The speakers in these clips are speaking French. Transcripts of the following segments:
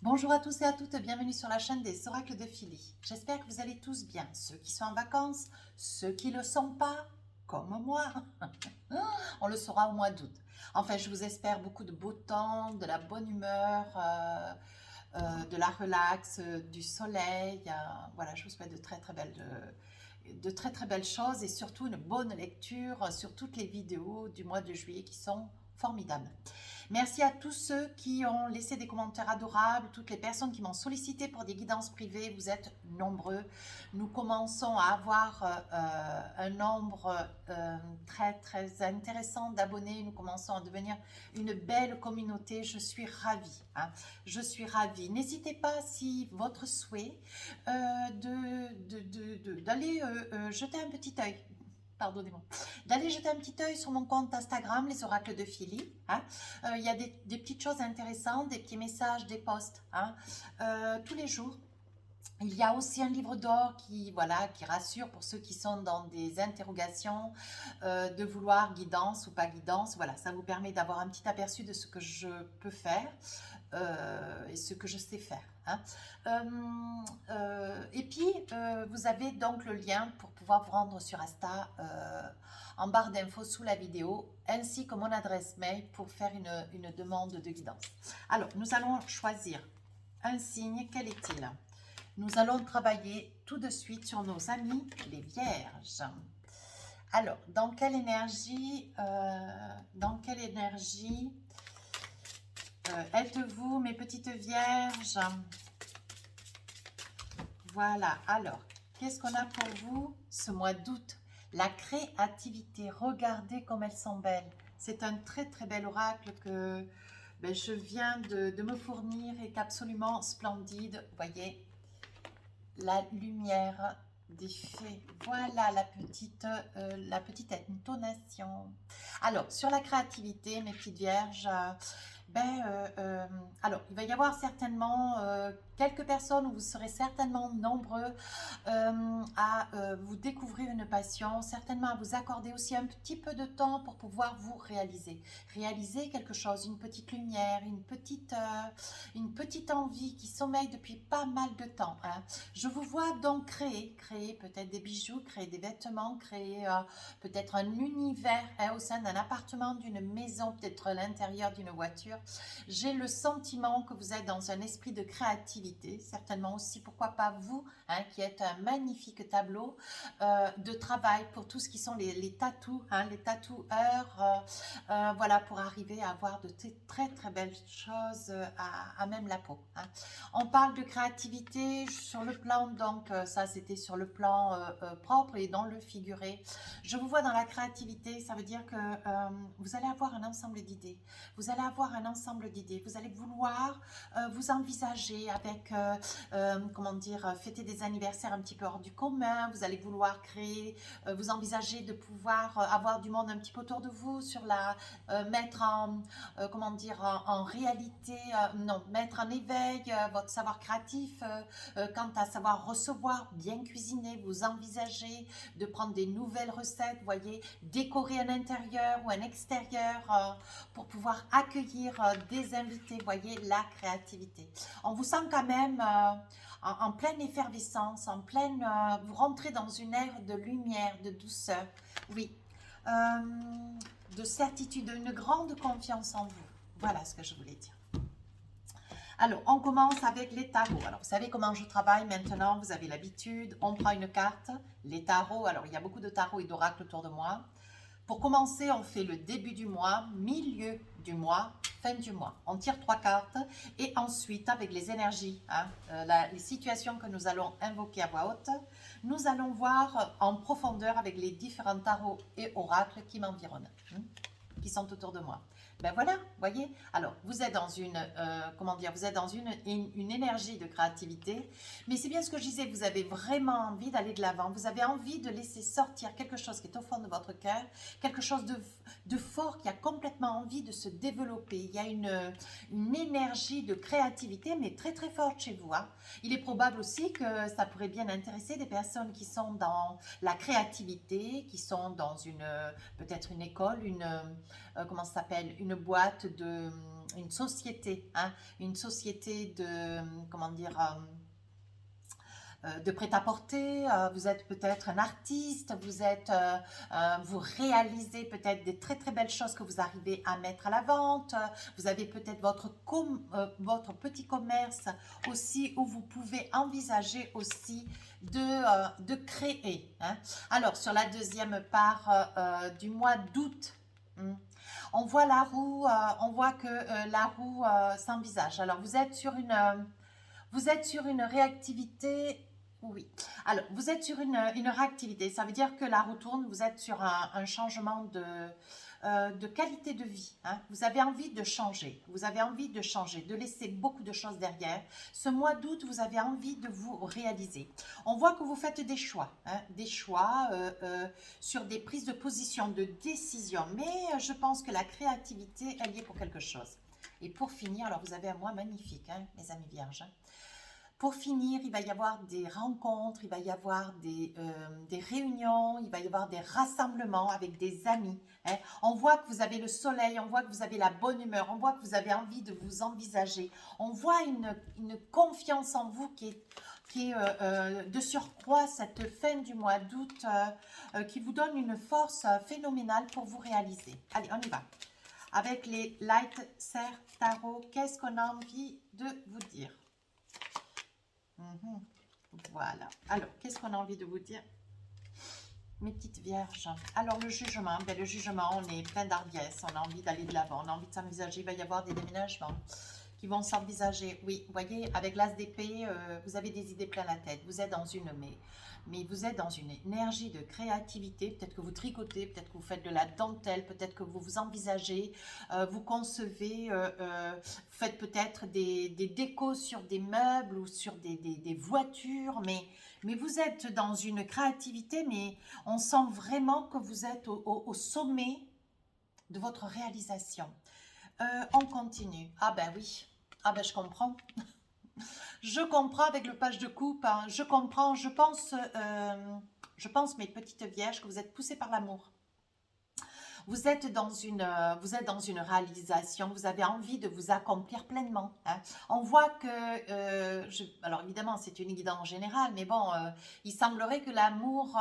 Bonjour à tous et à toutes, bienvenue sur la chaîne des oracles de Philly. J'espère que vous allez tous bien, ceux qui sont en vacances, ceux qui ne le sont pas, comme moi. On le saura au mois d'août. Enfin, je vous espère beaucoup de beau temps, de la bonne humeur, de la relax, du soleil. Voilà, je vous souhaite de très très belles choses et surtout une bonne lecture sur toutes les vidéos du mois de juillet qui sont formidables. Merci à tous ceux qui ont laissé des commentaires adorables, toutes les personnes qui m'ont sollicité pour des guidances privées, vous êtes nombreux. Nous commençons à avoir un nombre très très intéressant d'abonnés, nous commençons à devenir une belle communauté, je suis ravie. Je suis ravie. N'hésitez pas, si votre souhait, d'aller jeter un petit œil. Pardonnez-moi, d'aller jeter un petit œil sur mon compte Instagram, les oracles de Philly. Il y a des petites choses intéressantes, des petits messages, des posts tous les jours. Il y a aussi un livre d'or qui rassure pour ceux qui sont dans des interrogations, de vouloir guidance ou pas guidance. Voilà, ça vous permet d'avoir un petit aperçu de ce que je peux faire et ce que je sais faire. Et puis, vous avez donc le lien pour pouvoir vous rendre sur Insta en barre d'infos sous la vidéo, ainsi que mon adresse mail pour faire une demande de guidance. Alors, nous allons choisir un signe. Quel est-il? Nous allons travailler tout de suite sur nos amis les vierges. Alors, dans quelle énergie êtes-vous, mes petites vierges? Voilà, alors, qu'est-ce qu'on a pour vous ce mois d'août? La créativité, regardez comme elles sont belles. C'est un très très bel oracle que je viens de me fournir et qu'absolument splendide. Vous voyez, la lumière des fées. Voilà la petite intonation. Alors, sur la créativité, mes petites vierges, alors, il va y avoir certainement quelques personnes où vous serez certainement nombreux à vous découvrir une passion, certainement à vous accorder aussi un petit peu de temps pour pouvoir vous réaliser quelque chose, une petite lumière, une petite envie qui sommeille depuis pas mal de temps. Je vous vois donc créer peut-être des bijoux, créer des vêtements, créer peut-être un univers au sein d'un appartement, d'une maison, peut-être à l'intérieur d'une voiture. J'ai le sentiment que vous êtes dans un esprit de créativité, certainement aussi, pourquoi pas vous, qui êtes un magnifique tableau de travail pour tout ce qui sont les tatous, les tatoueurs, voilà, pour arriver à avoir de très très belles choses à même la peau. On parle de créativité sur le plan, donc ça c'était sur le plan propre et dans le figuré. Je vous vois dans la créativité, ça veut dire que vous allez avoir un ensemble d'idées. Vous allez avoir un ensemble d'idées. Vous allez vouloir vous envisager avec, comment dire, fêter des anniversaires un petit peu hors du commun. Vous allez vouloir créer, vous envisager de pouvoir avoir du monde un petit peu autour de vous, sur la mettre en, comment dire, en réalité, non, mettre en éveil votre savoir créatif, quant à savoir recevoir, bien cuisiner, vous envisagez de prendre des nouvelles recettes, vous voyez, décorer un intérieur ou un extérieur pour pouvoir accueillir des invités, vous voyez, la créativité. On vous sent quand même en pleine effervescence, vous rentrez dans une ère de lumière, de douceur, oui, de certitude, une grande confiance en vous. Voilà ce que je voulais dire. Alors, on commence avec les tarots. Alors, vous savez comment je travaille maintenant, vous avez l'habitude. On prend une carte, les tarots. Alors, il y a beaucoup de tarots et d'oracles autour de moi. Pour commencer, on fait le début du mois, milieu du mois, fin du mois. On tire 3 cartes et ensuite, avec les énergies, les situations que nous allons invoquer à voix haute, nous allons voir en profondeur avec les différents tarots et oracles qui m'environnent, qui sont autour de moi. Ben voilà, voyez. Alors, vous êtes dans comment dire, vous êtes dans une énergie de créativité, mais c'est bien ce que je disais, vous avez vraiment envie d'aller de l'avant, vous avez envie de laisser sortir quelque chose qui est au fond de votre cœur, quelque chose de fort qui a complètement envie de se développer. Il y a une énergie de créativité, mais très très forte chez vous. Il est probable aussi que ça pourrait bien intéresser des personnes qui sont dans la créativité, qui sont dans peut-être une école, comment ça s'appelle, une boîte une société, hein, une société de, comment dire, de prêt-à-porter, vous êtes peut-être un artiste, vous réalisez peut-être des très très belles choses que vous arrivez à mettre à la vente, vous avez peut-être votre petit commerce aussi où vous pouvez envisager aussi de créer. Hein. Alors sur la deuxième part du mois d'août, on voit la roue, on voit que la roue s'envisage. Alors vous êtes sur une réactivité, oui. Alors, vous êtes sur une réactivité. Ça veut dire que la roue tourne, vous êtes sur un changement de qualité de vie. Hein. Vous avez envie de changer. Vous avez envie de changer, de laisser beaucoup de choses derrière. Ce mois d'août, vous avez envie de vous réaliser. On voit que vous faites des choix. Hein, des choix sur des prises de position, de décision. Mais je pense que la créativité, elle y est pour quelque chose. Et pour finir, alors vous avez un mois magnifique, hein, mes amis vierges. Hein. Pour finir, il va y avoir des rencontres, il va y avoir des réunions, il va y avoir des rassemblements avec des amis. Hein. On voit que vous avez le soleil, on voit que vous avez la bonne humeur, on voit que vous avez envie de vous envisager. On voit une confiance en vous qui est de surcroît cette fin du mois d'août qui vous donne une force phénoménale pour vous réaliser. Allez, on y va. Avec les Light Serre Tarot, qu'est-ce qu'on a envie de vous dire? Voilà. Alors, qu'est-ce qu'on a envie de vous dire, mes petites vierges? Alors, le jugement. Ben, le jugement, on est plein d'hardiesse. On a envie d'aller de l'avant. On a envie de s'envisager. Il va y avoir des déménagements qui vont s'envisager. Oui, vous voyez, avec l'as d'épée, vous avez des idées plein la tête. Vous êtes dans mais vous êtes dans une énergie de créativité. Peut-être que vous tricotez, peut-être que vous faites de la dentelle, peut-être que vous vous envisagez, vous concevez, faites peut-être des décos sur des meubles ou sur des voitures, mais vous êtes dans une créativité, mais on sent vraiment que vous êtes au sommet de votre réalisation. On continue. Ah ben oui, ah ben je comprends. Je comprends avec le page de coupe, hein. Je comprends, je pense, mes petites vierges, que vous êtes poussées par l'amour. Vous êtes dans une réalisation, vous avez envie de vous accomplir pleinement. Hein. On voit que, alors évidemment c'est une guidance générale, mais bon, il semblerait que l'amour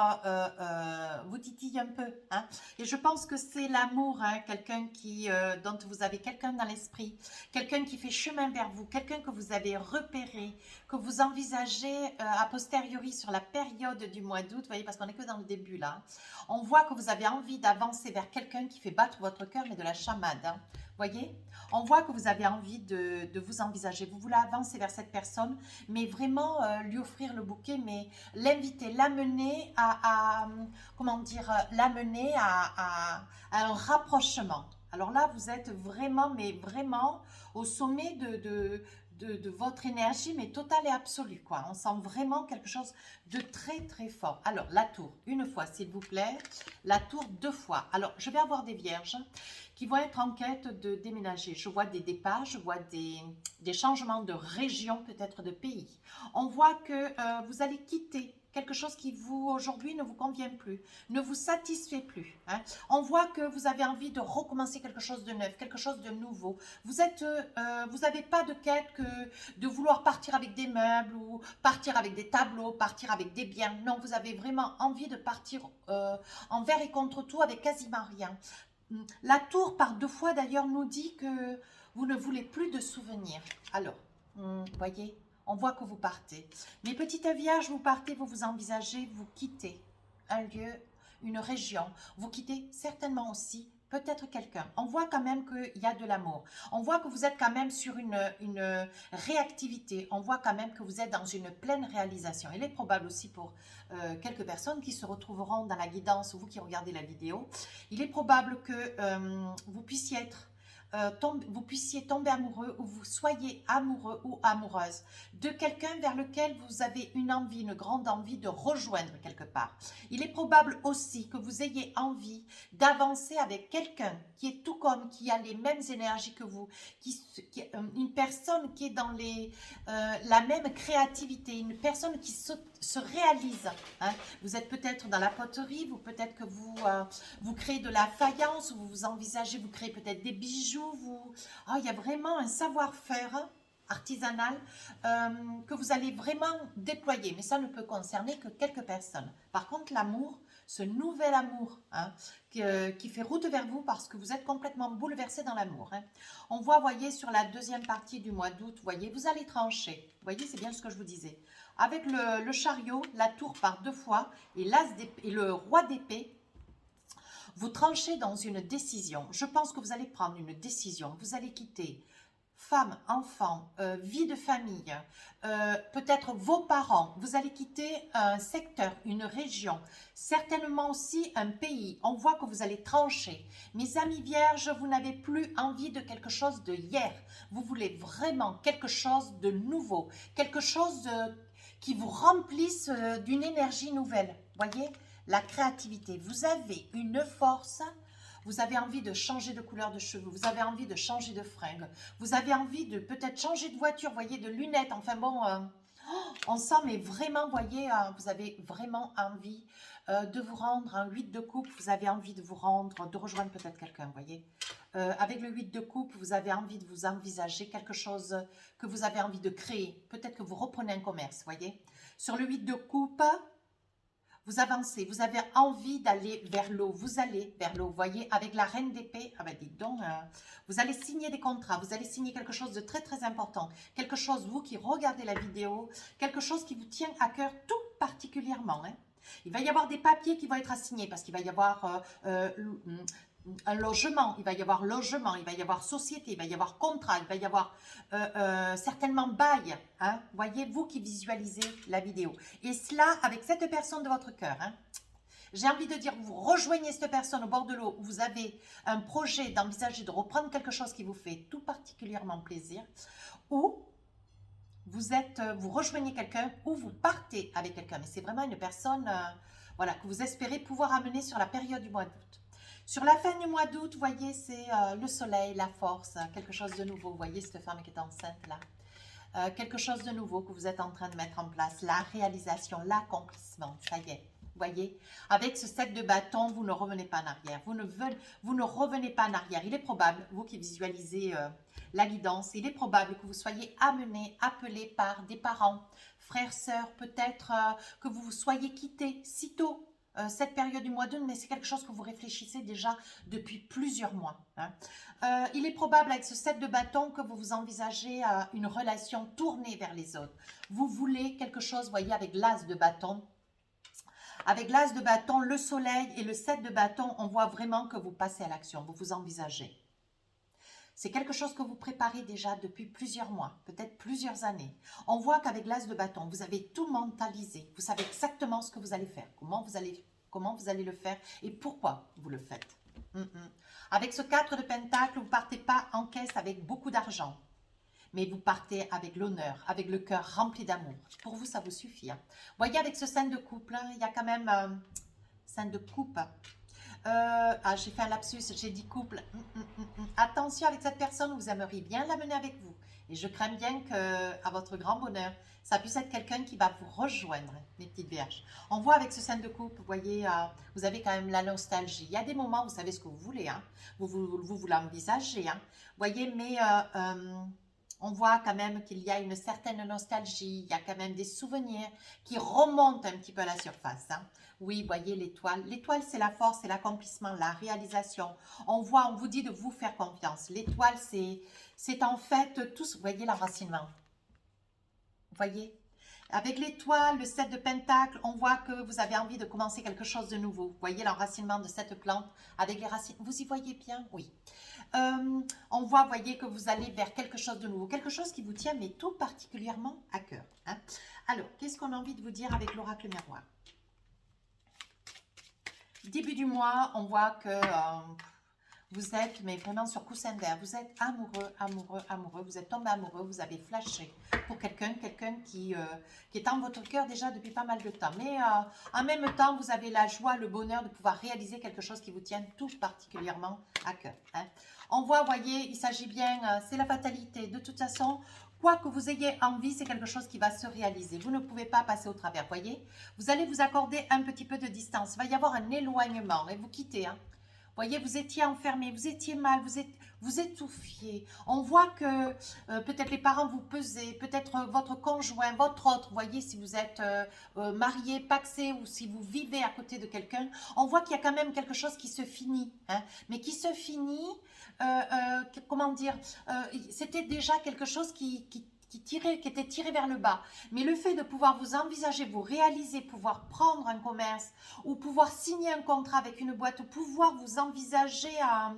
vous titille un peu. Hein. Et je pense que c'est l'amour, hein, quelqu'un dont vous avez quelqu'un dans l'esprit, quelqu'un qui fait chemin vers vous, quelqu'un que vous avez repéré, que vous envisagez a posteriori sur la période du mois d'août, vous voyez, parce qu'on n'est que dans le début là. On voit que vous avez envie d'avancer vers quelqu'un qui fait battre votre cœur, mais de la chamade. Hein. Voyez, on voit que vous avez envie de vous envisager. Vous voulez avancer vers cette personne, mais vraiment lui offrir le bouquet, mais l'inviter, l'amener comment dire, l'amener à un rapprochement. Alors là, vous êtes vraiment, mais vraiment au sommet de votre énergie, mais totale et absolue, quoi. On sent vraiment quelque chose de très, très fort. Alors, la tour, une fois, s'il vous plaît. La tour, deux fois. Alors, je vais avoir des vierges qui vont être en quête de déménager. Je vois des départs, je vois des changements de région, peut-être de pays. On voit que vous allez quitter quelque chose qui aujourd'hui ne vous convient plus, ne vous satisfait plus. Hein. On voit que vous avez envie de recommencer quelque chose de neuf, quelque chose de nouveau. Vous n'avez pas de quête que de vouloir partir avec des meubles ou partir avec des tableaux, partir avec des biens. Non, vous avez vraiment envie de partir envers et contre tout avec quasiment rien. La tour, par deux fois d'ailleurs, nous dit que vous ne voulez plus de souvenirs. Alors, voyez, on voit que vous partez. Mes petites vierges, vous partez, vous vous envisagez, vous quittez un lieu, une région. Vous quittez certainement aussi peut-être quelqu'un. On voit quand même qu'il y a de l'amour. On voit que vous êtes quand même sur une réactivité. On voit quand même que vous êtes dans une pleine réalisation. Il est probable aussi pour quelques personnes qui se retrouveront dans la guidance, vous qui regardez la vidéo, il est probable que vous puissiez être vous puissiez tomber amoureux ou vous soyez amoureux ou amoureuse de quelqu'un vers lequel vous avez une envie, une grande envie de rejoindre quelque part. Il est probable aussi que vous ayez envie d'avancer avec quelqu'un qui est tout comme, qui a les mêmes énergies que vous, une personne qui est dans la même créativité, une personne qui se réalise. Hein. Vous êtes peut-être dans la poterie, peut-être que vous créez de la faïence, vous vous envisagez, vous créez peut-être des bijoux, bijoux, il y a vraiment un savoir-faire artisanal que vous allez vraiment déployer. Mais ça ne peut concerner que quelques personnes. Par contre, l'amour, ce nouvel amour hein, qui fait route vers vous parce que vous êtes complètement bouleversé dans l'amour. Hein. On voit, voyez, sur la deuxième partie du mois d'août, voyez, vous allez trancher. Vous voyez, c'est bien ce que je vous disais. Avec le chariot, la tour par 2 fois et, et le roi d'épée, vous tranchez dans une décision. Je pense que vous allez prendre une décision. Vous allez quitter femme, enfant, vie de famille, peut-être vos parents. Vous allez quitter un secteur, une région, certainement aussi un pays. On voit que vous allez trancher. Mes amis vierges, vous n'avez plus envie de quelque chose de hier. Vous voulez vraiment quelque chose de nouveau, quelque chose qui vous remplisse d'une énergie nouvelle. Voyez ? La créativité, vous avez une force, vous avez envie de changer de couleur de cheveux, vous avez envie de changer de fringues, vous avez envie de peut-être changer de voiture, voyez, de lunettes, enfin bon, on sent, mais vraiment, voyez, vous avez vraiment envie de vous rendre, un 8 de coupe, vous avez envie de vous rendre, de rejoindre peut-être quelqu'un, voyez. Avec le 8 de coupe, vous avez envie de vous envisager quelque chose que vous avez envie de créer, peut-être que vous reprenez un commerce, voyez. Sur le 8 de coupe, vous avancez, vous avez envie d'aller vers l'eau, vous allez vers l'eau, vous voyez, avec la reine d'épée, ah ben dites donc, vous allez signer des contrats, vous allez signer quelque chose de très très important, quelque chose, vous qui regardez la vidéo, quelque chose qui vous tient à cœur tout particulièrement, hein. Il va y avoir des papiers qui vont être assignés parce qu'il va y avoir un logement, il va y avoir logement, il va y avoir société, il va y avoir contrat, il va y avoir certainement bail. Hein, voyez, vous qui visualisez la vidéo. Et cela avec cette personne de votre cœur. Hein. J'ai envie de dire, vous rejoignez cette personne au bord de l'eau, vous avez un projet d'envisager de reprendre quelque chose qui vous fait tout particulièrement plaisir, ou vous rejoignez quelqu'un, ou vous partez avec quelqu'un. Mais c'est vraiment une personne voilà, que vous espérez pouvoir amener sur la période du mois d'août. Sur la fin du mois d'août, vous voyez, c'est le soleil, la force, quelque chose de nouveau. Vous voyez cette femme qui est enceinte là. Quelque chose de nouveau que vous êtes en train de mettre en place. La réalisation, l'accomplissement, ça y est. Vous voyez, avec ce 7 de bâton, vous ne revenez pas en arrière. Vous ne revenez pas en arrière. Il est probable, vous qui visualisez la guidance, il est probable que vous soyez amené, appelé par des parents, frères, sœurs, peut-être que vous soyez quitté sitôt. Cette période du mois d'août, mais c'est quelque chose que vous réfléchissez déjà depuis plusieurs mois. Hein. Il est probable avec ce 7 de bâton que vous vous envisagez une relation tournée vers les autres. Vous voulez quelque chose, vous voyez, avec l'as de bâton. Avec l'as de bâton, le soleil et le 7 de bâton, on voit vraiment que vous passez à l'action, vous vous envisagez. C'est quelque chose que vous préparez déjà depuis plusieurs mois, peut-être plusieurs années. On voit qu'avec l'as de bâton, vous avez tout mentalisé. Vous savez exactement ce que vous allez faire, comment vous allez le faire et pourquoi vous le faites. Avec ce 4 de pentacle, vous ne partez pas en caisse avec beaucoup d'argent, mais vous partez avec l'honneur, avec le cœur rempli d'amour. Pour vous, ça vous suffit. Hein. Voyez, avec ce 5 de couple, hein, il y a quand même 5 de coupe. J'ai fait un lapsus, j'ai dit couple. Attention avec cette personne, vous aimeriez bien l'amener avec vous. Et je crains bien qu'à votre grand bonheur, ça puisse être quelqu'un qui va vous rejoindre, mes petites vierges. On voit avec ce 5 de coupe, vous voyez, vous avez quand même la nostalgie. Il y a des moments, vous savez ce que vous voulez, hein. Vous l'envisagez. Hein. Vous voyez, mais on voit quand même qu'il y a une certaine nostalgie, il y a quand même des souvenirs qui remontent un petit peu à la surface. Hein. Oui, voyez l'étoile. L'étoile, c'est la force, c'est l'accomplissement, la réalisation. On vous dit de vous faire confiance. L'étoile, c'est en fait tout, vous voyez l'enracinement. Vous voyez? Avec l'étoile, le 7 de pentacle, on voit que vous avez envie de commencer quelque chose de nouveau. Vous voyez l'enracinement de cette plante avec les racines. Vous y voyez bien? Oui. On voit, voyez, que vous allez vers quelque chose de nouveau. Quelque chose qui vous tient, mais tout particulièrement à cœur. Hein. Alors, qu'est-ce qu'on a envie de vous dire avec l'oracle miroir? Début du mois, on voit que vous êtes, mais vraiment sur coussin d'air, vous êtes amoureux, amoureux, amoureux, vous êtes tombé amoureux, vous avez flashé pour quelqu'un qui est en votre cœur déjà depuis pas mal de temps. Mais en même temps, vous avez la joie, le bonheur de pouvoir réaliser quelque chose qui vous tient tout particulièrement à cœur. Hein. On voit, voyez, il s'agit bien, c'est la fatalité. De toute façon, quoi que vous ayez envie, c'est quelque chose qui va se réaliser. Vous ne pouvez pas passer au travers, voyez. Vous allez vous accorder un petit peu de distance. Il va y avoir un éloignement et vous quittez. Hein. Voyez, vous étiez enfermé, vous étiez mal, vous étouffiez. On voit que peut-être les parents vous pesaient, peut-être votre conjoint, votre autre, voyez, si vous êtes marié, pacsé ou si vous vivez à côté de quelqu'un, on voit qu'il y a quand même quelque chose qui se finit, hein, mais qui se finit, comment dire, c'était déjà quelque chose qui était tiré vers le bas. Mais le fait de pouvoir vous envisager, vous réaliser, pouvoir prendre un commerce ou pouvoir signer un contrat avec une boîte ou pouvoir vous envisager à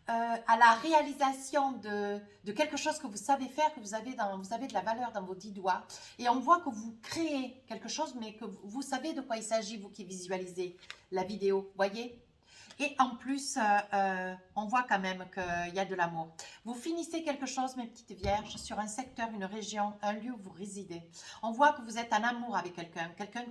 la réalisation de quelque chose que vous savez faire, que vous avez de la valeur dans vos 10 doigts. Et on voit que vous créez quelque chose, mais que vous savez de quoi il s'agit, vous qui visualisez la vidéo, voyez. Et en plus, on voit quand même qu'il y a de l'amour. Vous finissez quelque chose, mes petites vierges, sur un secteur, une région, un lieu où vous résidez. On voit que vous êtes en amour avec quelqu'un, quelqu'un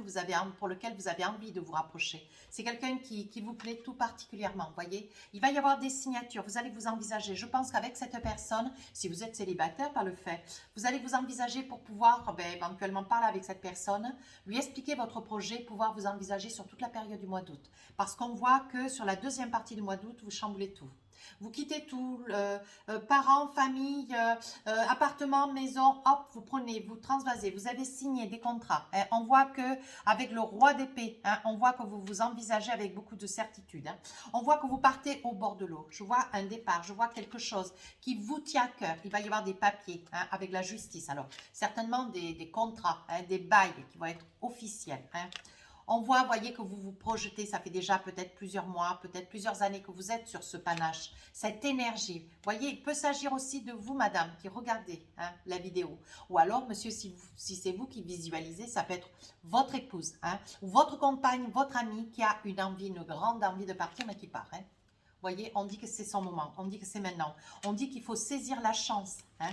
pour lequel vous avez envie de vous rapprocher. C'est quelqu'un qui vous plaît tout particulièrement, voyez. Il va y avoir des signatures, vous allez vous envisager. Je pense qu'avec cette personne, si vous êtes célibataire par le fait, vous allez vous envisager pour pouvoir éventuellement parler avec cette personne, lui expliquer votre projet, pouvoir vous envisager sur toute la période du mois d'août. Parce qu'on voit que sur la deuxième partie du mois d'août, vous chamboulez tout. Vous quittez tout, parents, famille, appartement, maison, hop, vous prenez, vous transvasez, vous avez signé des contrats. Hein. On voit que avec le roi d'épée, hein, on voit que vous vous envisagez avec beaucoup de certitude. Hein. On voit que vous partez au bord de l'eau. Je vois un départ, je vois quelque chose qui vous tient à cœur. Il va y avoir des papiers hein, avec la justice. Alors, certainement des contrats, hein, des bails qui vont être officiels. Hein. On voit, voyez, que vous vous projetez, ça fait déjà peut-être plusieurs mois, peut-être plusieurs années que vous êtes sur ce panache, cette énergie. Voyez, il peut s'agir aussi de vous, madame, qui regardez hein, la vidéo. Ou alors, monsieur, si c'est vous qui visualisez, ça peut être votre épouse, hein, ou votre compagne, votre ami qui a une envie, une grande envie de partir, mais qui part. Hein. Voyez, on dit que c'est son moment, on dit que c'est maintenant. On dit qu'il faut saisir la chance. Hein.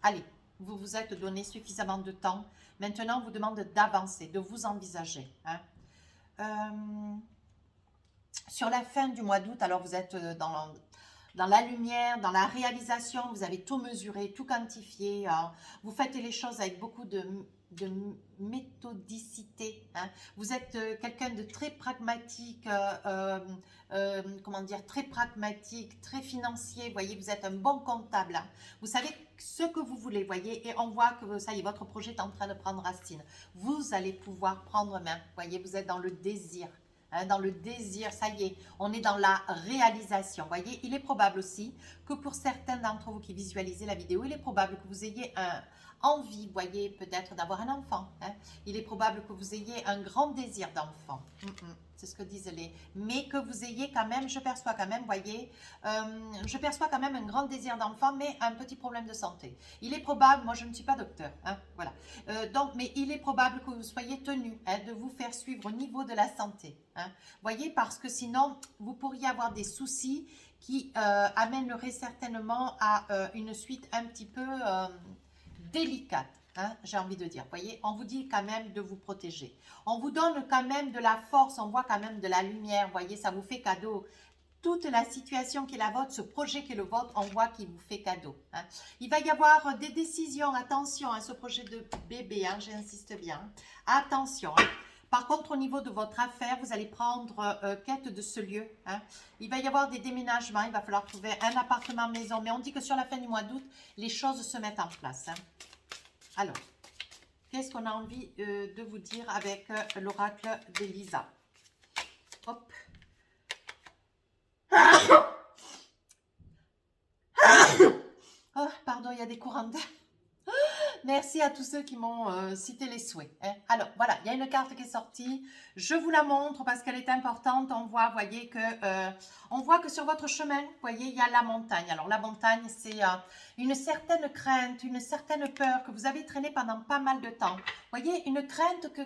Allez, vous vous êtes donné suffisamment de temps. Maintenant, on vous demande d'avancer, de vous envisager. Hein. Sur la fin du mois d'août, alors vous êtes dans la lumière, dans la réalisation, vous avez tout mesuré, tout quantifié, vous faites les choses avec beaucoup de méthodicité. Hein. Vous êtes quelqu'un de très pragmatique, comment dire, très pragmatique, très financier, voyez, vous êtes un bon comptable. Hein. Vous savez ce que vous voulez, voyez, et on voit que ça y est, votre projet est en train de prendre racine. Vous allez pouvoir prendre main, voyez, vous êtes dans le désir. Hein, dans le désir, ça y est, on est dans la réalisation. Voyez, il est probable aussi que pour certains d'entre vous qui visualisez la vidéo, il est probable que vous ayez envie, voyez, peut-être d'avoir un enfant. Hein. Il est probable que vous ayez un grand désir d'enfant. C'est ce que disent les... Mais que vous ayez quand même, je perçois quand même, voyez, je perçois quand même un grand désir d'enfant, mais un petit problème de santé. Il est probable, moi je ne suis pas docteur, hein, voilà. Donc, mais il est probable que vous soyez tenu hein, de vous faire suivre au niveau de la santé. Hein. Voyez, parce que sinon, vous pourriez avoir des soucis qui amèneraient certainement à une suite un petit peu délicate. Hein, j'ai envie de dire, voyez, on vous dit quand même de vous protéger. On vous donne quand même de la force, on voit quand même de la lumière, voyez, ça vous fait cadeau. Toute la situation qui est la vôtre, ce projet qui est le vôtre, on voit qu'il vous fait cadeau. Hein. Il va y avoir des décisions, attention à ce projet de bébé, hein, j'insiste bien. Attention. Hein. Par contre, au niveau de votre affaire, vous allez prendre quête de ce lieu. Hein. Il va y avoir des déménagements, il va falloir trouver un appartement maison. Mais on dit que sur la fin du mois d'août, les choses se mettent en place. Hein. Alors, qu'est-ce qu'on a envie de vous dire avec l'oracle d'Elisa? Hop. Oh, pardon, il y a des courants d'air. Merci à tous ceux qui m'ont cité les souhaits. Hein. Alors, voilà, il y a une carte qui est sortie. Je vous la montre parce qu'elle est importante. On voit, voyez, que sur votre chemin, voyez, il y a la montagne. Alors, la montagne, c'est une certaine crainte, une certaine peur que vous avez traînée pendant pas mal de temps. Voyez, une crainte que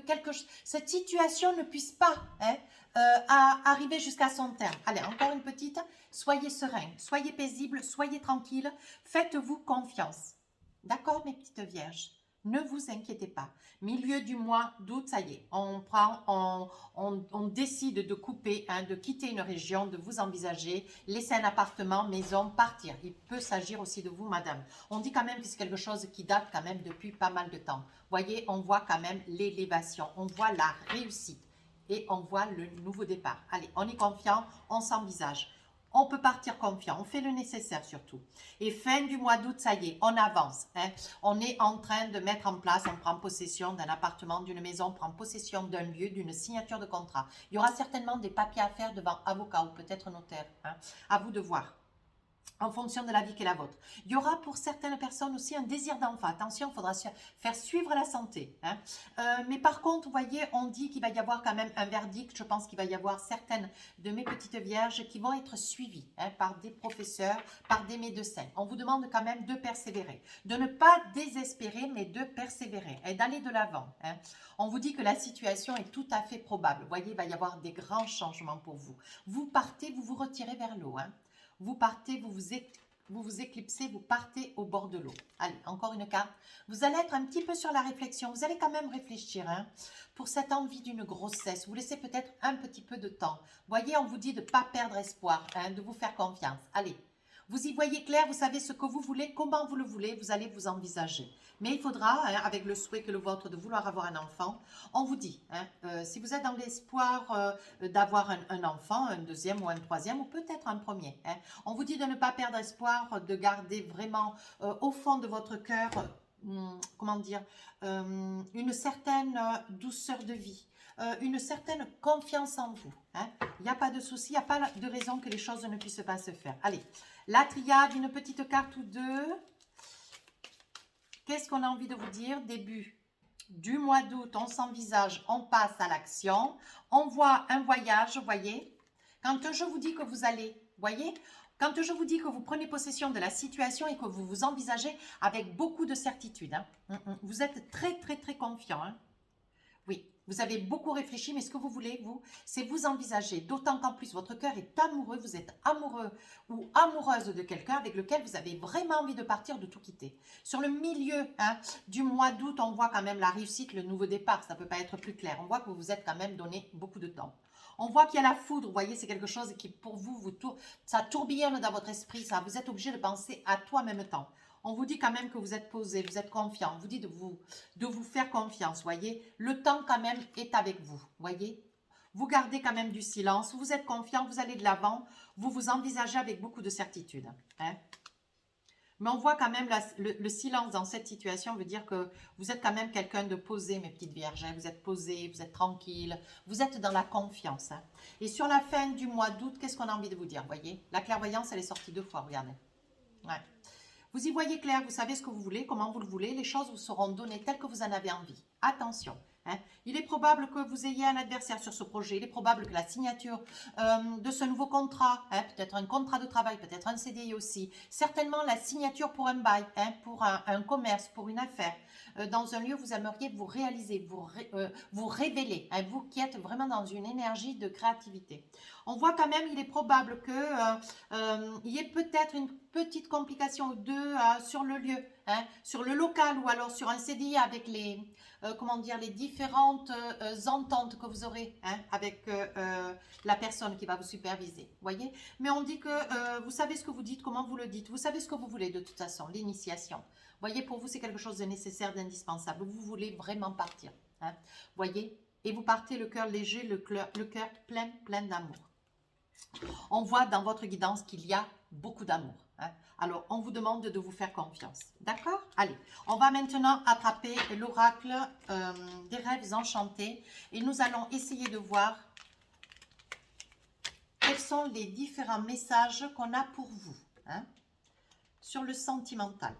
cette situation ne puisse pas hein, arriver jusqu'à son terme. Allez, encore une petite. Soyez serein, soyez paisible, soyez tranquille. Faites-vous confiance. D'accord, mes petites vierges, ne vous inquiétez pas. Milieu du mois d'août, ça y est, on décide de couper, hein, de quitter une région, de vous envisager, laisser un appartement, maison, partir. Il peut s'agir aussi de vous, madame. On dit quand même que c'est quelque chose qui date quand même depuis pas mal de temps. Voyez, on voit quand même l'élévation, on voit la réussite et on voit le nouveau départ. Allez, on est confiant, on s'envisage. on peut partir confiant, on fait le nécessaire surtout. Et fin du mois d'août, ça y est, on avance. Hein. On est en train de mettre en place, on prend possession d'un appartement, d'une maison, on prend possession d'un lieu, d'une signature de contrat. Il y aura certainement des papiers à faire devant avocat ou peut-être notaire. Hein. À vous de voir, en fonction de la vie qui est la vôtre. Il y aura pour certaines personnes aussi un désir d'enfant. Attention, il faudra faire suivre la santé. Hein. Mais par contre, vous voyez, on dit qu'il va y avoir quand même un verdict. Je pense qu'il va y avoir certaines de mes petites vierges qui vont être suivies hein, par des professeurs, par des médecins. On vous demande quand même de persévérer, de ne pas désespérer, mais de persévérer et d'aller de l'avant. Hein. On vous dit que la situation est tout à fait probable. Vous voyez, il va y avoir des grands changements pour vous. Vous partez, vous vous retirez vers l'eau. Hein. Vous partez, vous vous éclipsez, vous partez au bord de l'eau. Allez, encore une carte. Vous allez être un petit peu sur la réflexion. Vous allez quand même réfléchir hein, pour cette envie d'une grossesse. Vous laissez peut-être un petit peu de temps. Voyez, on vous dit de ne pas perdre espoir, hein, de vous faire confiance. Allez, vous y voyez clair, vous savez ce que vous voulez, comment vous le voulez, vous allez vous envisager. Mais il faudra, hein, avec le souhait que le vôtre de vouloir avoir un enfant, on vous dit, hein, si vous êtes dans l'espoir d'avoir un enfant, un deuxième ou un troisième, ou peut-être un premier, hein, on vous dit de ne pas perdre espoir, de garder vraiment au fond de votre cœur, comment dire, une certaine douceur de vie. Une certaine confiance en vous. Hein. Il n'y a pas de souci, il n'y a pas de raison que les choses ne puissent pas se faire. Allez, la triade, une petite carte ou deux. Qu'est-ce qu'on a envie de vous dire? Début du mois d'août, on s'envisage, on passe à l'action. On voit un voyage, vous voyez. Quand je vous dis que vous allez, voyez, quand je vous dis que vous prenez possession de la situation et que vous vous envisagez avec beaucoup de certitude. Hein. Vous êtes très, très, très confiant. Hein. Oui, vous avez beaucoup réfléchi, mais ce que vous voulez, vous, c'est vous envisager. D'autant qu'en plus, votre cœur est amoureux, vous êtes amoureux ou amoureuse de quelqu'un avec lequel vous avez vraiment envie de partir, de tout quitter. Sur le milieu hein, du mois d'août, on voit quand même la réussite, le nouveau départ. Ça ne peut pas être plus clair. On voit que vous vous êtes quand même donné beaucoup de temps. On voit qu'il y a la foudre, vous voyez, c'est quelque chose qui, pour vous, ça tourbillonne dans votre esprit. Ça, vous êtes obligé de penser à toi en même temps. On vous dit quand même que vous êtes posé, vous êtes confiant. On vous dit de vous faire confiance, voyez. Le temps quand même est avec vous, voyez. Vous gardez quand même du silence, vous êtes confiant, vous allez de l'avant. Vous vous envisagez avec beaucoup de certitude. Hein. Mais on voit quand même le silence dans cette situation veut dire que vous êtes quand même quelqu'un de posé, mes petites vierges. Hein. Vous êtes posé, vous êtes tranquille, vous êtes dans la confiance. Hein. Et sur la fin du mois d'août, qu'est-ce qu'on a envie de vous dire, voyez. La clairvoyance, elle est sortie 2 fois, regardez. Ouais. Vous y voyez clair, vous savez ce que vous voulez, comment vous le voulez, les choses vous seront données telles que vous en avez envie. Attention, hein. Il est probable que vous ayez un adversaire sur ce projet, il est probable que la signature de ce nouveau contrat, hein, peut-être un contrat de travail, peut-être un CDI aussi, certainement la signature pour un bail, hein, pour un commerce, pour une affaire, dans un lieu où vous aimeriez vous réaliser, vous révéler, hein, vous qui êtes vraiment dans une énergie de créativité. On voit quand même, il est probable qu'il y ait peut-être une petite complication ou deux sur le lieu, hein, sur le local ou alors sur un CDI avec les, comment dire, les différentes ententes que vous aurez hein, avec la personne qui va vous superviser, voyez. Mais on dit que vous savez ce que vous dites, comment vous le dites, vous savez ce que vous voulez de toute façon, l'initiation. Voyez, pour vous, c'est quelque chose de nécessaire, d'indispensable. Vous voulez vraiment partir, hein, voyez. Et vous partez le cœur léger, le cœur plein d'amour. On voit dans votre guidance qu'il y a beaucoup d'amour. Hein. Alors, on vous demande de vous faire confiance. D'accord? Allez, on va maintenant attraper l'oracle des rêves enchantés. Et nous allons essayer de voir quels sont les différents messages qu'on a pour vous. Hein, sur le sentimental.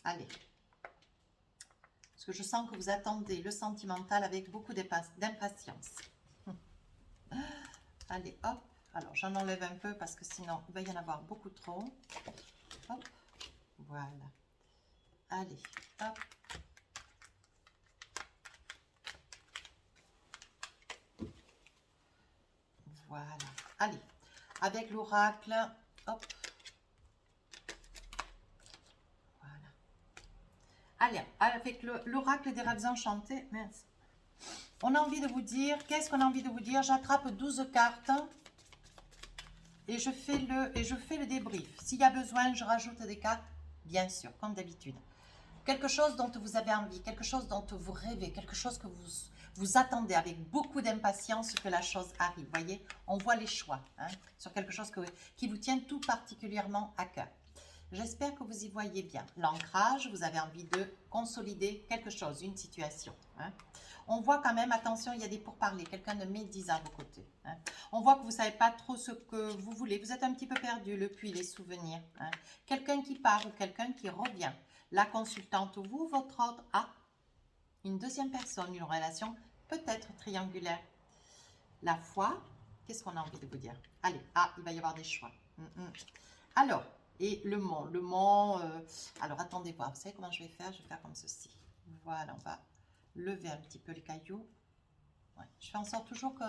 Allez. Parce que je sens que vous attendez le sentimental avec beaucoup d'impatience. Allez, hop. Alors, j'en enlève un peu parce que sinon, il va y en avoir beaucoup trop. Hop, voilà. Allez, hop. Voilà. Allez, avec l'oracle, hop. Voilà. Allez, avec l'oracle des rêves enchantés, merci. On a envie de vous dire, qu'est-ce qu'on a envie de vous dire? J'attrape 12 cartes. Et je fais le débrief. S'il y a besoin, je rajoute des cartes, bien sûr, comme d'habitude. quelque chose dont vous avez envie, quelque chose dont vous rêvez, quelque chose que vous attendez avec beaucoup d'impatience que la chose arrive. Voyez, on voit les choix hein, sur quelque chose qui vous tient tout particulièrement à cœur. J'espère que vous y voyez bien. L'ancrage, vous avez envie de consolider quelque chose, une situation. Hein. On voit quand même, attention, il y a des pourparlers, quelqu'un de médisant à vos côtés. Hein. On voit que vous ne savez pas trop ce que vous voulez. Vous êtes un petit peu perdu, le puits, les souvenirs. Hein. Quelqu'un qui part ou quelqu'un qui revient. La consultante, vous, votre ordre, a une deuxième personne, une relation peut-être triangulaire. La foi, qu'est-ce qu'on a envie de vous dire? Allez, il va y avoir des choix. Alors, et le mont, alors attendez voir, vous savez comment je vais faire? Je vais faire comme ceci. Voilà, on va lever un petit peu les cailloux. Ouais, je fais en sorte toujours que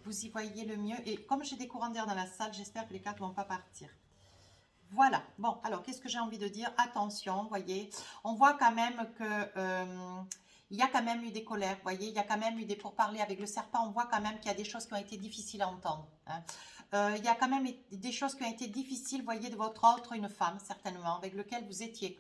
vous y voyez le mieux. Et comme j'ai des courants d'air dans la salle, j'espère que les cartes ne vont pas partir. Voilà, bon, alors qu'est-ce que j'ai envie de dire? Attention, vous voyez, on voit quand même que... il y a quand même eu des colères, vous voyez, il y a quand même eu des pourparlers avec le serpent, on voit quand même qu'il y a des choses qui ont été difficiles à entendre. Hein. Il y a quand même des choses qui ont été difficiles, vous voyez, de votre autre, une femme, certainement, avec lequel vous étiez,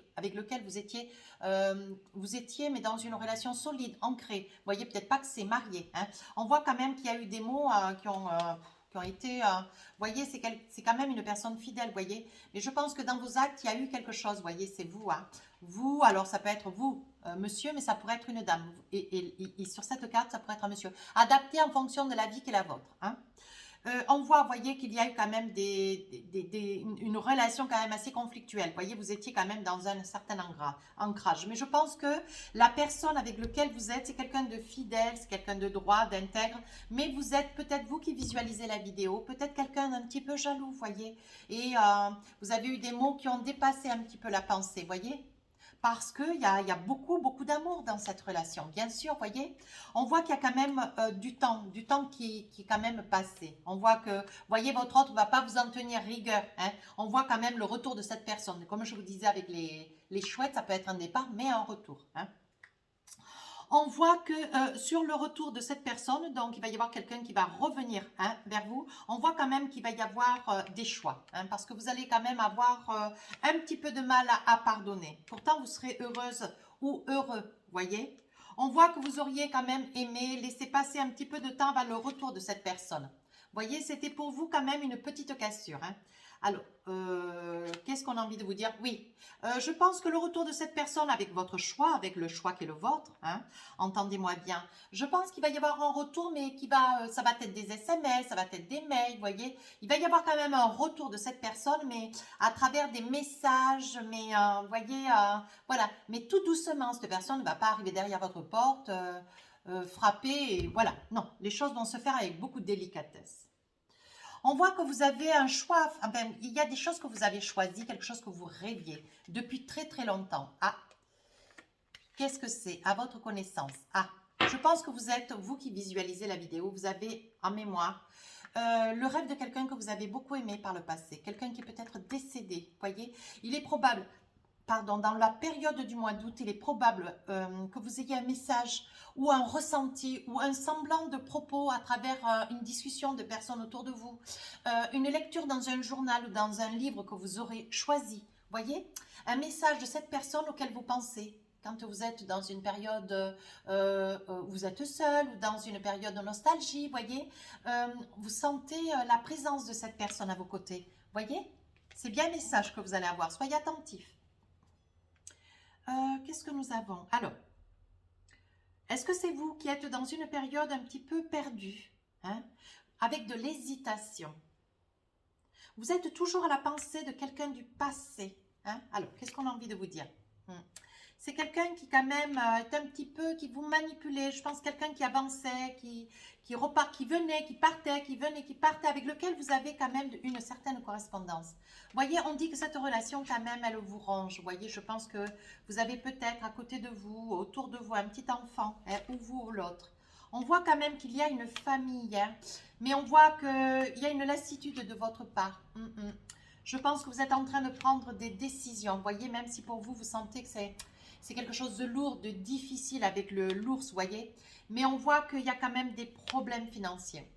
mais dans une relation solide, ancrée. Vous voyez, peut-être pas que c'est marié. Hein. On voit quand même qu'il y a eu des mots qui ont été, vous voyez, c'est quand même une personne fidèle, vous voyez. Mais je pense que dans vos actes, il y a eu quelque chose, vous voyez, c'est vous. Hein. Vous, alors ça peut être vous, monsieur, mais ça pourrait être une dame. Et sur cette carte, ça pourrait être un monsieur. Adapté en fonction de la vie qui est la vôtre. Hein. On voit, vous voyez, qu'il y a eu quand même une relation quand même assez conflictuelle. Vous voyez, vous étiez quand même dans un certain ancrage. Mais je pense que la personne avec laquelle vous êtes, c'est quelqu'un de fidèle, c'est quelqu'un de droit, d'intègre. Mais vous êtes peut-être vous qui visualisez la vidéo, peut-être quelqu'un d'un petit peu jaloux, vous voyez. Et vous avez eu des mots qui ont dépassé un petit peu la pensée, vous voyez. Parce qu'il y a beaucoup, beaucoup d'amour dans cette relation. Bien sûr, vous voyez, on voit qu'il y a quand même du temps qui est quand même passé. On voit que, vous voyez, votre autre ne va pas vous en tenir rigueur. Hein. On voit quand même le retour de cette personne. Comme je vous disais avec les chouettes, ça peut être un départ, mais un retour. Hein. On voit que sur le retour de cette personne, donc il va y avoir quelqu'un qui va revenir hein, vers vous. On voit quand même qu'il va y avoir des choix, hein, parce que vous allez quand même avoir un petit peu de mal à pardonner. Pourtant, vous serez heureuse ou heureux, voyez. On voit que vous auriez quand même aimé laisser passer un petit peu de temps vers le retour de cette personne. Voyez, c'était pour vous quand même une petite cassure. Hein. Alors, qu'est-ce qu'on a envie de vous dire? Oui, je pense que le retour de cette personne avec votre choix, avec le choix qui est le vôtre, hein, entendez-moi bien, je pense qu'il va y avoir un retour, mais ça va être des SMS, ça va être des mails, vous voyez, il va y avoir quand même un retour de cette personne, mais à travers des messages, mais vous voyez, voilà, mais tout doucement, cette personne ne va pas arriver derrière votre porte, frapper, et voilà, non, les choses vont se faire avec beaucoup de délicatesse. On voit que vous avez un choix, enfin, il y a des choses que vous avez choisies, quelque chose que vous rêviez depuis très très longtemps. Ah, qu'est-ce que c'est à votre connaissance? Ah, je pense que vous êtes, vous qui visualisez la vidéo, vous avez en mémoire le rêve de quelqu'un que vous avez beaucoup aimé par le passé, quelqu'un qui est peut-être décédé, voyez. Il est probable, pardon, dans la période du mois d'août, il est probable que vous ayez un message ou un ressenti ou un semblant de propos à travers une discussion de personnes autour de vous, une lecture dans un journal ou dans un livre que vous aurez choisi, voyez, un message de cette personne auquel vous pensez. Quand vous êtes dans une période où vous êtes seul ou dans une période de nostalgie, voyez, vous sentez la présence de cette personne à vos côtés, voyez, c'est bien un message que vous allez avoir, soyez attentifs. Qu'est-ce que nous avons? Alors, est-ce que c'est vous qui êtes dans une période un petit peu perdue, hein, avec de l'hésitation? Vous êtes toujours à la pensée de quelqu'un du passé. Hein? Alors, qu'est-ce qu'on a envie de vous dire? C'est quelqu'un qui quand même est un petit peu, qui vous manipulait. Je pense quelqu'un qui avançait, qui repart, qui venait, qui partait, qui venait, qui partait, avec lequel vous avez quand même une certaine correspondance. Vous voyez, on dit que cette relation quand même, elle vous ronge. Vous voyez, je pense que vous avez peut-être à côté de vous, autour de vous, un petit enfant, hein, ou vous ou l'autre. On voit quand même qu'il y a une famille, hein, mais on voit qu'il y a une lassitude de votre part. Je pense que vous êtes en train de prendre des décisions. Vous voyez, même si pour vous, vous sentez que c'est quelque chose de lourd, de difficile avec l'ours, vous voyez. Mais on voit qu'il y a quand même des problèmes financiers.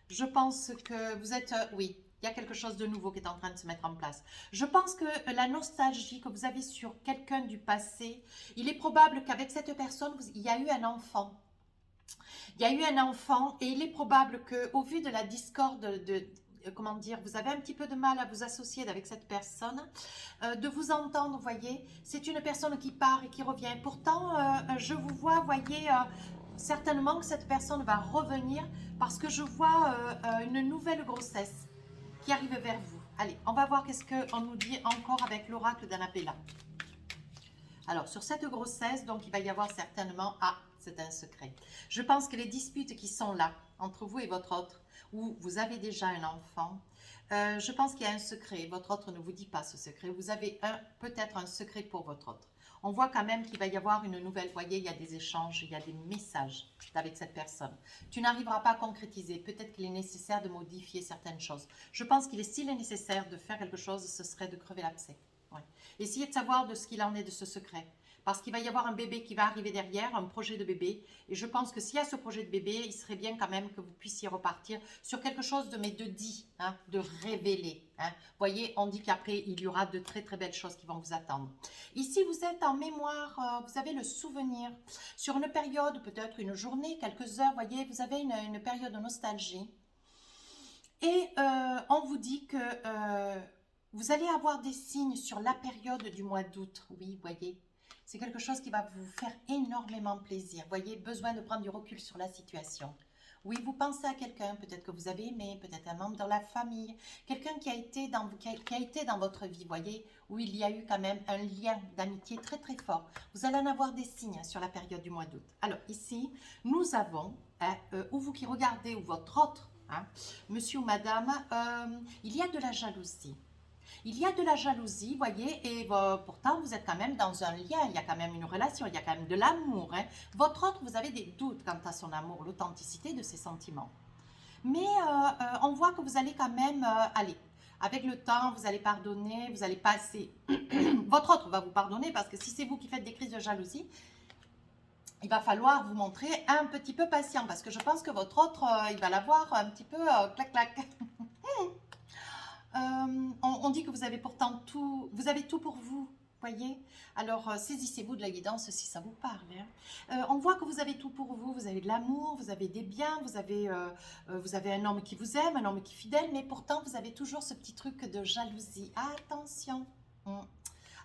Je pense que vous êtes, oui, Il y a quelque chose de nouveau qui est en train de se mettre en place. Je pense que la nostalgie que vous avez sur quelqu'un du passé, il est probable qu'avec cette personne, il y a eu un enfant. Il y a eu un enfant et il est probable qu'au vu de la discorde comment dire, vous avez un petit peu de mal à vous associer avec cette personne, de vous entendre, voyez, c'est une personne qui part et qui revient. Pourtant, je vous vois, voyez, certainement que cette personne va revenir parce que je vois une nouvelle grossesse qui arrive vers vous. Allez, on va voir qu'est-ce qu'on nous dit encore avec l'oracle d'Annabella. Alors, sur cette grossesse, donc il va y avoir certainement... Ah, c'est un secret. Je pense que les disputes qui sont là, entre vous et votre autre, où vous avez déjà un enfant, je pense qu'il y a un secret. Votre autre ne vous dit pas ce secret. Vous avez peut-être un secret pour votre autre. On voit quand même qu'il va y avoir une nouvelle... Vous voyez, il y a des échanges, il y a des messages avec cette personne. Tu n'arriveras pas à concrétiser. Peut-être qu'il est nécessaire de modifier certaines choses. Je pense qu'il est, s'il est nécessaire de faire quelque chose, ce serait de crever l'abcès. Ouais. Essayez de savoir de ce qu'il en est de ce secret. Parce qu'il va y avoir un bébé qui va arriver derrière, un projet de bébé. Et je pense que s'il y a ce projet de bébé, il serait bien quand même que vous puissiez repartir sur quelque chose de dit, hein, de révélé. Hein. Vous voyez, on dit qu'après, il y aura de très très belles choses qui vont vous attendre. Ici, vous êtes en mémoire, vous avez le souvenir. Sur une période, peut-être une journée, quelques heures, vous voyez, vous avez une période de nostalgie. Et on vous dit que... vous allez avoir des signes sur la période du mois d'août. Oui, vous voyez, c'est quelque chose qui va vous faire énormément plaisir. Vous voyez, besoin de prendre du recul sur la situation. Oui, vous pensez à quelqu'un, peut-être que vous avez aimé, peut-être un membre de la famille, quelqu'un qui a été dans votre vie, vous voyez, où il y a eu quand même un lien d'amitié très très fort. Vous allez en avoir des signes sur la période du mois d'août. Alors ici, nous avons, ou vous qui regardez, ou votre autre, hein, monsieur ou madame, il y a de la jalousie. Il y a de la jalousie, voyez, et pourtant vous êtes quand même dans un lien, il y a quand même une relation, il y a quand même de l'amour. Hein. Votre autre, vous avez des doutes quant à son amour, l'authenticité de ses sentiments. Mais on voit que vous allez quand même aller. Avec le temps, vous allez pardonner, vous allez passer. Votre autre va vous pardonner parce que si c'est vous qui faites des crises de jalousie, il va falloir vous montrer un petit peu patient parce que je pense que votre autre, il va l'avoir un petit peu clac-clac. On dit que vous avez pourtant tout, vous avez tout pour vous, voyez. Alors, saisissez-vous de la guidance si ça vous parle. Hein. On voit que vous avez tout pour vous, vous avez de l'amour, vous avez des biens, vous avez un homme qui vous aime, un homme qui est fidèle, mais pourtant, vous avez toujours ce petit truc de jalousie. Attention.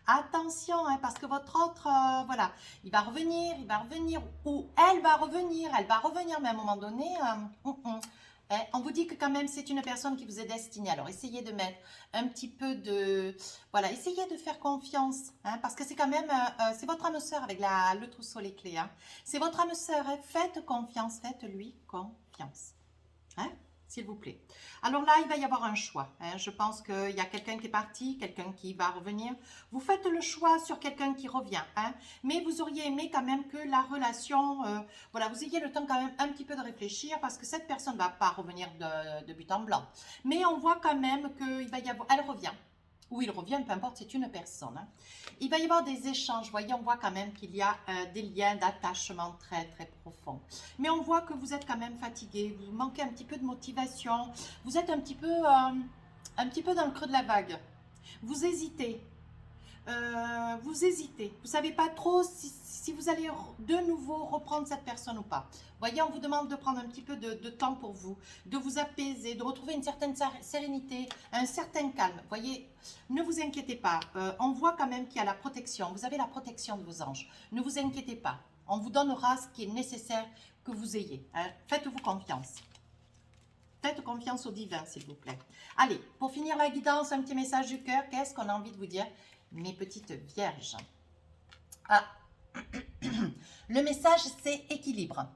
Attention, hein, parce que votre autre, voilà, il va revenir, ou elle va revenir, mais à un moment donné, on vous dit que quand même c'est une personne qui vous est destinée. Alors essayez de mettre un petit peu de... Voilà, essayez de faire confiance. Hein, parce que c'est quand même... c'est votre âme sœur avec le trousseau, les clés. Hein. C'est votre âme sœur. Hein, faites confiance. Faites-lui confiance. Hein, s'il vous plaît. Alors là, il va y avoir un choix. Hein. Je pense qu'il y a quelqu'un qui est parti, quelqu'un qui va revenir. Vous faites le choix sur quelqu'un qui revient. Hein. Mais vous auriez aimé quand même que la relation, voilà, vous ayez le temps quand même un petit peu de réfléchir parce que cette personne ne va pas revenir de but en blanc. Mais on voit quand même qu'il va y avoir, elle revient. Ou il revient, peu importe, c'est une personne. Hein. Il va y avoir des échanges. Vous voyez, on voit quand même qu'il y a des liens d'attachement très, très profonds. Mais on voit que vous êtes quand même fatigué. Vous manquez un petit peu de motivation. Vous êtes un petit peu dans le creux de la vague. Vous hésitez. Vous ne savez pas trop si vous allez de nouveau reprendre cette personne ou pas. Vous voyez, on vous demande de prendre un petit peu de temps pour vous, de vous apaiser, de retrouver une certaine sérénité, un certain calme. Vous voyez, ne vous inquiétez pas. On voit quand même qu'il y a la protection. Vous avez la protection de vos anges. Ne vous inquiétez pas. On vous donnera ce qui est nécessaire que vous ayez. Hein. Faites-vous confiance. Faites confiance au divin, s'il vous plaît. Allez, pour finir la guidance, un petit message du cœur. Qu'est-ce qu'on a envie de vous dire, mes petites vierges? Ah, le message, c'est équilibre.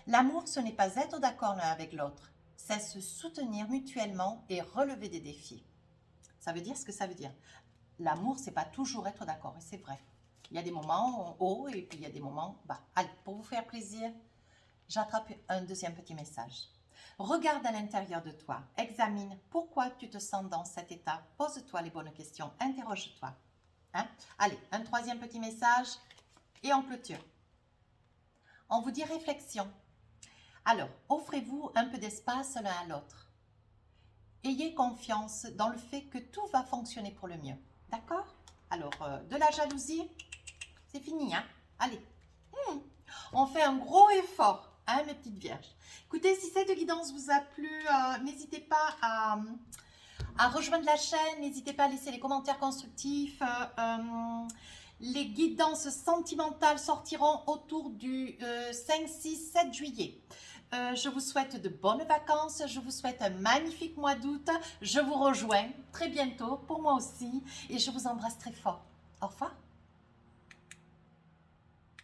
L'amour, ce n'est pas être d'accord l'un avec l'autre. C'est se soutenir mutuellement et relever des défis. Ça veut dire ce que ça veut dire. L'amour, c'est pas toujours être d'accord, et c'est vrai. Il y a des moments hauts et puis il y a des moments bas. Allez, pour vous faire plaisir, j'attrape un deuxième petit message. Regarde à l'intérieur de toi, examine pourquoi tu te sens dans cet état, pose-toi les bonnes questions, interroge-toi. Hein? Allez, un troisième petit message et on clôture. On vous dit réflexion. Alors, offrez-vous un peu d'espace l'un à l'autre. ayez confiance dans le fait que tout va fonctionner pour le mieux. D'accord? Alors, de la jalousie, c'est fini, hein? Allez, on fait un gros effort, hein, mes petites vierges. Écoutez, si cette guidance vous a plu, n'hésitez pas à rejoindre la chaîne, n'hésitez pas à laisser les commentaires constructifs. Les guidances sentimentales sortiront autour du 5, 6, 7 juillet. Je vous souhaite de bonnes vacances, je vous souhaite un magnifique mois d'août. Je vous rejoins très bientôt, pour moi aussi, et je vous embrasse très fort. Au revoir.